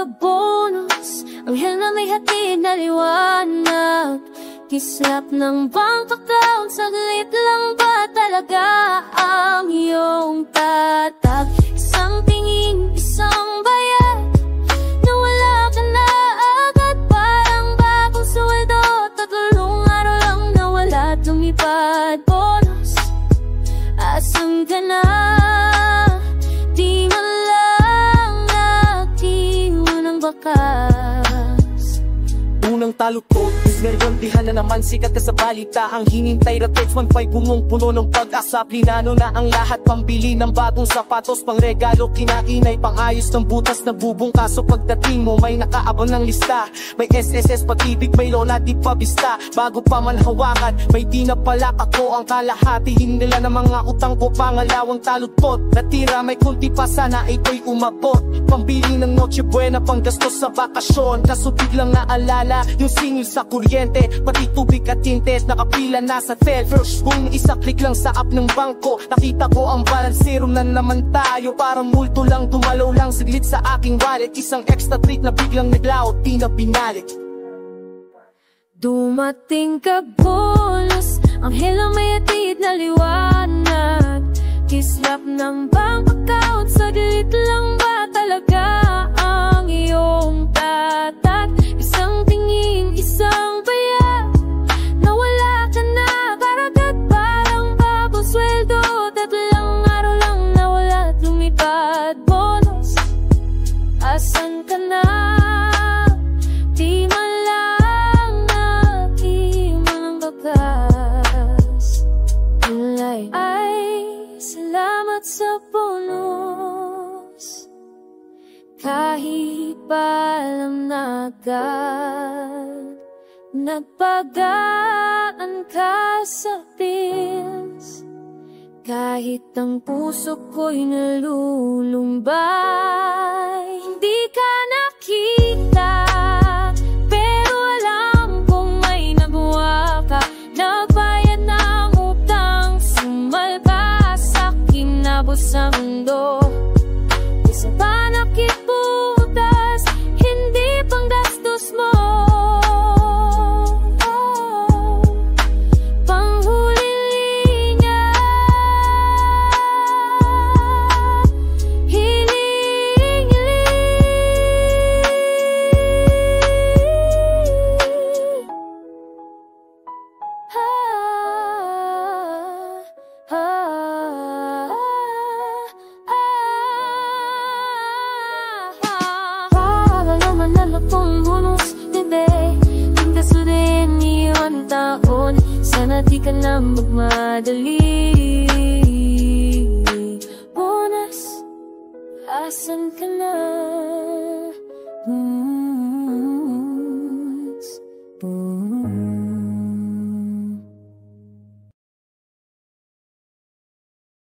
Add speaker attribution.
Speaker 1: ka-bonus, anghel na may hatid na liwanag. Kislap ng bank account, saglit lang ba talaga ang iyong tatak? Isang tingin, isang bayad, nawala ka na agad. Parang bagong sweldo, tatlong araw lang nawala at lumipad. Bonus, asan ka na? Di man lang nag-iwan ng bakas.
Speaker 2: Unang talukot, ngayon dihan na naman sikat ka sa balita. Ang hinintay ratex 1.5 punong-puno ng pag-asa. Plinano na ang lahat, pambili ng bagong sapatos, pang regalo, kinainay, pang-ayos ng butas na bubungkas. So pagdating mo may nakaabang ng lista, may SSS, pag-ibig, may lola, di pa bista. Bago pa man hawakan, may di na pala ako ang kalahatiin nila ng mga utang ko. Pangalawang talukot, natira may kunti pa, sana ito'y umabot. Pambili ng Noche Buena, panggastos sa bakasyon. Kaso biglang naalala yung singil sa kuryente, pati tubig at tinte, nakapila na sa Telfers. Kung isa click lang sa app ng bangko, nakita ko ang balance zero na naman tayo. Parang multo lang, tumalaw lang siglit sa aking wallet. Isang extra treat na biglang naglaot, di na binalik.
Speaker 1: Dumating ka-bonus, anghel na may hatid na liwanag. Kislap ng bank account, saglit lang ba talaga ang iyong tatak? Isang tingin, isang bayad, nawala ka na karagad. Parang bagong sweldo, tatlong araw lang nawala at lumipad. Bonus, asan ka na? Di man lang nag-iwan ng bakas. Kulay ay salamat sa bonus, kahit pa alam na agad. Nagpagaan ka sa pills, kahit ang puso ko'y nalulumbay. Hindi ka nakita, pero alam kong may nagawa ka. Nagbayad ng utang, sumalba sa kinabos sa mundo. Isa pa nakitbutas, hindi pang gastos mo. Sana di ka na magmadali. Bonus, asan